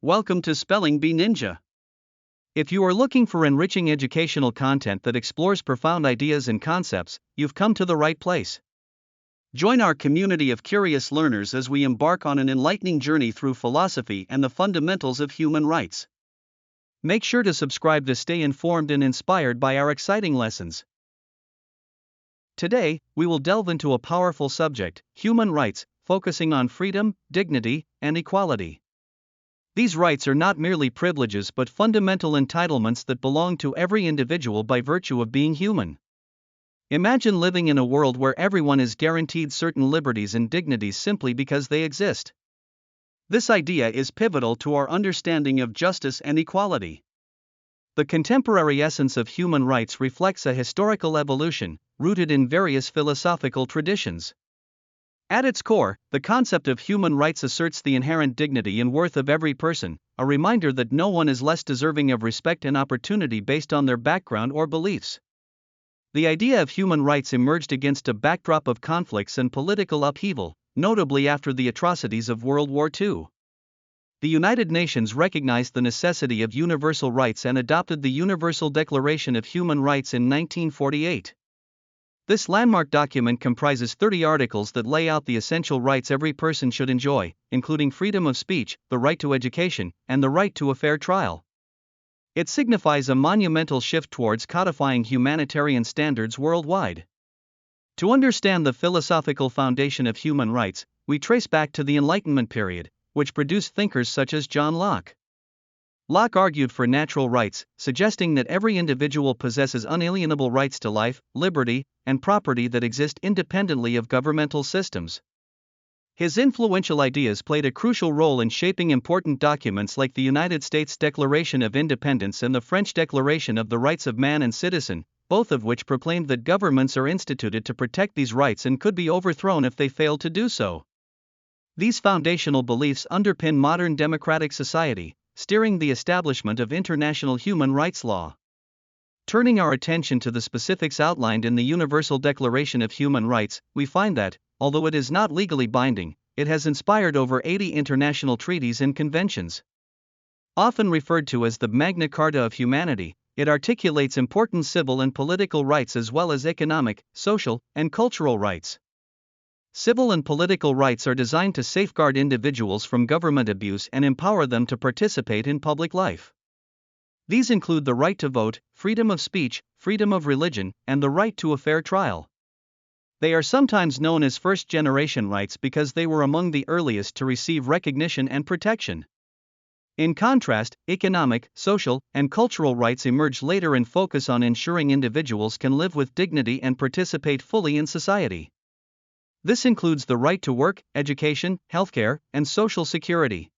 Welcome to Spelling Bee Ninja. If you are looking for enriching educational content that explores profound ideas and concepts, you've come to the right place. Join our community of curious learners as we embark on an enlightening journey through philosophy and the fundamentals of human rights. Make sure to subscribe to stay informed and inspired by our exciting lessons. Today, we will delve into a powerful subject: human rights, focusing on freedom, dignity, and equality. These rights are not merely privileges but fundamental entitlements that belong to every individual by virtue of being human. Imagine living in a world where everyone is guaranteed certain liberties and dignities simply because they exist. This idea is pivotal to our understanding of justice and equality. The contemporary essence of human rights reflects a historical evolution, rooted in various philosophical traditions. At its core, the concept of human rights asserts the inherent dignity and worth of every person, a reminder that no one is less deserving of respect and opportunity based on their background or beliefs. The idea of human rights emerged against a backdrop of conflicts and political upheaval, notably after the atrocities of World War II. The United Nations recognized the necessity of universal rights and adopted the Universal Declaration of Human Rights in 1948. This landmark document comprises 30 articles that lay out the essential rights every person should enjoy, including freedom of speech, the right to education, and the right to a fair trial. It signifies a monumental shift towards codifying humanitarian standards worldwide. To understand the philosophical foundation of human rights, we trace back to the Enlightenment period, which produced thinkers such as John Locke. Locke argued for natural rights, suggesting that every individual possesses unalienable rights to life, liberty, and property that exist independently of governmental systems. His influential ideas played a crucial role in shaping important documents like the United States Declaration of Independence and the French Declaration of the Rights of Man and Citizen, both of which proclaimed that governments are instituted to protect these rights and could be overthrown if they failed to do so. These foundational beliefs underpin modern democratic society, steering the establishment of international human rights law. Turning our attention to the specifics outlined in the Universal Declaration of Human Rights, we find that, although it is not legally binding, it has inspired over 80 international treaties and conventions. Often referred to as the Magna Carta of Humanity, it articulates important civil and political rights as well as economic, social, and cultural rights. Civil and political rights are designed to safeguard individuals from government abuse and empower them to participate in public life. These include the right to vote, freedom of speech, freedom of religion, and the right to a fair trial. They are sometimes known as first-generation rights because they were among the earliest to receive recognition and protection. In contrast, economic, social, and cultural rights emerge later and focus on ensuring individuals can live with dignity and participate fully in society. This includes the right to work, education, healthcare, and social security.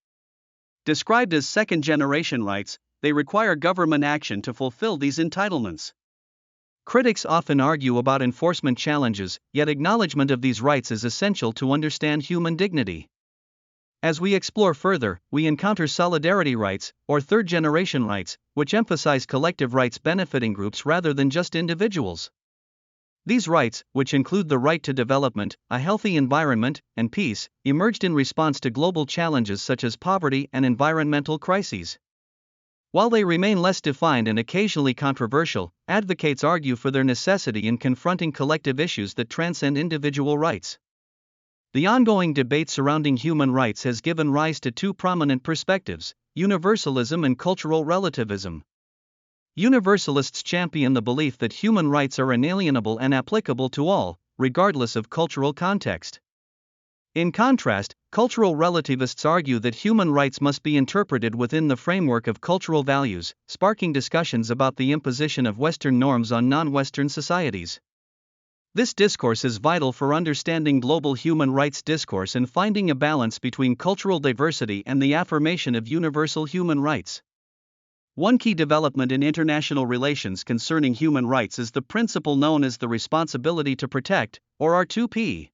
Described as second-generation rights, they require government action to fulfill these entitlements. Critics often argue about enforcement challenges, yet acknowledgement of these rights is essential to understand human dignity. As we explore further, we encounter solidarity rights, or third-generation rights, which emphasize collective rights benefiting groups rather than just individuals. These rights, which include the right to development, a healthy environment, and peace, emerged in response to global challenges such as poverty and environmental crises. While they remain less defined and occasionally controversial, advocates argue for their necessity in confronting collective issues that transcend individual rights. The ongoing debate surrounding human rights has given rise to two prominent perspectives: universalism and cultural relativism. Universalists champion the belief that human rights are inalienable and applicable to all, regardless of cultural context. In contrast, cultural relativists argue that human rights must be interpreted within the framework of cultural values, sparking discussions about the imposition of Western norms on non-Western societies. This discourse is vital for understanding global human rights discourse and finding a balance between cultural diversity and the affirmation of universal human rights. One key development in international relations concerning human rights is the principle known as the Responsibility to Protect, or R2P.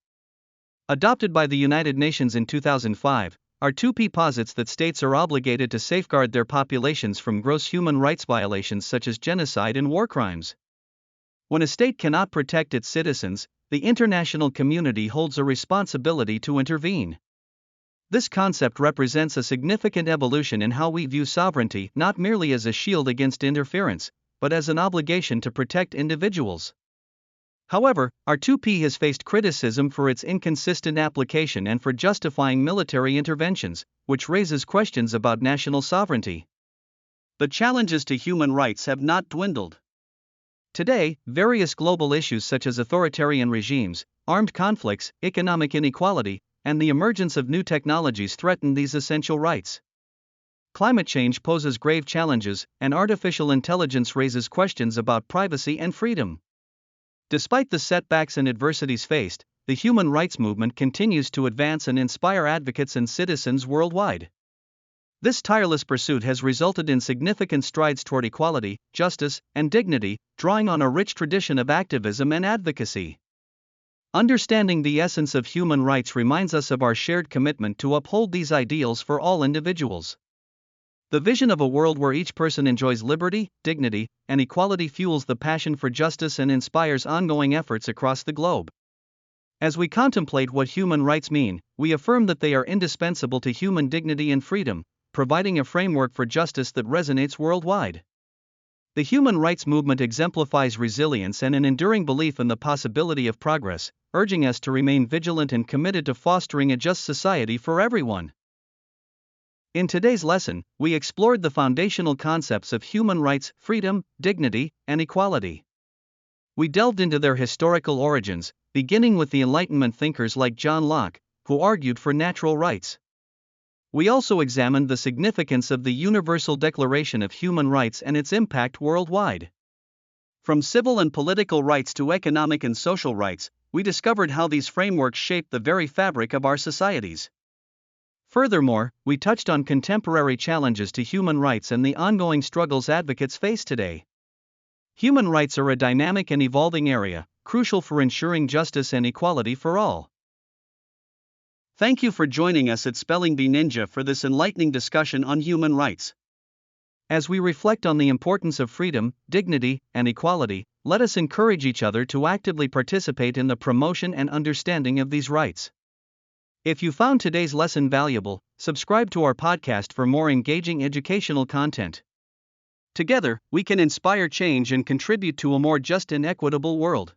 Adopted by the United Nations in 2005, R2P posits that states are obligated to safeguard their populations from gross human rights violations such as genocide and war crimes. When a state cannot protect its citizens, the international community holds a responsibility to intervene. This concept represents a significant evolution in how we view sovereignty, not merely as a shield against interference, but as an obligation to protect individuals. However, R2P has faced criticism for its inconsistent application and for justifying military interventions, which raises questions about national sovereignty. The challenges to human rights have not dwindled. Today, various global issues such as authoritarian regimes, armed conflicts, economic inequality, and the emergence of new technologies threaten these essential rights. Climate change poses grave challenges, and artificial intelligence raises questions about privacy and freedom. Despite the setbacks and adversities faced, the human rights movement continues to advance and inspire advocates and citizens worldwide. This tireless pursuit has resulted in significant strides toward equality, justice, and dignity, drawing on a rich tradition of activism and advocacy. Understanding the essence of human rights reminds us of our shared commitment to uphold these ideals for all individuals. The vision of a world where each person enjoys liberty, dignity, and equality fuels the passion for justice and inspires ongoing efforts across the globe. As we contemplate what human rights mean, we affirm that they are indispensable to human dignity and freedom, providing a framework for justice that resonates worldwide. The human rights movement exemplifies resilience and an enduring belief in the possibility of progress, urging us to remain vigilant and committed to fostering a just society for everyone. In today's lesson, we explored the foundational concepts of human rights, freedom, dignity, and equality. We delved into their historical origins, beginning with the Enlightenment thinkers like John Locke, who argued for natural rights. We also examined the significance of the Universal Declaration of Human Rights and its impact worldwide. From civil and political rights to economic and social rights, we discovered how these frameworks shape the very fabric of our societies. Furthermore, we touched on contemporary challenges to human rights and the ongoing struggles advocates face today. Human rights are a dynamic and evolving area, crucial for ensuring justice and equality for all. Thank you for joining us at Spelling Bee Ninja for this enlightening discussion on human rights. As we reflect on the importance of freedom, dignity, and equality, let us encourage each other to actively participate in the promotion and understanding of these rights. If you found today's lesson valuable, subscribe to our podcast for more engaging educational content. Together, we can inspire change and contribute to a more just and equitable world.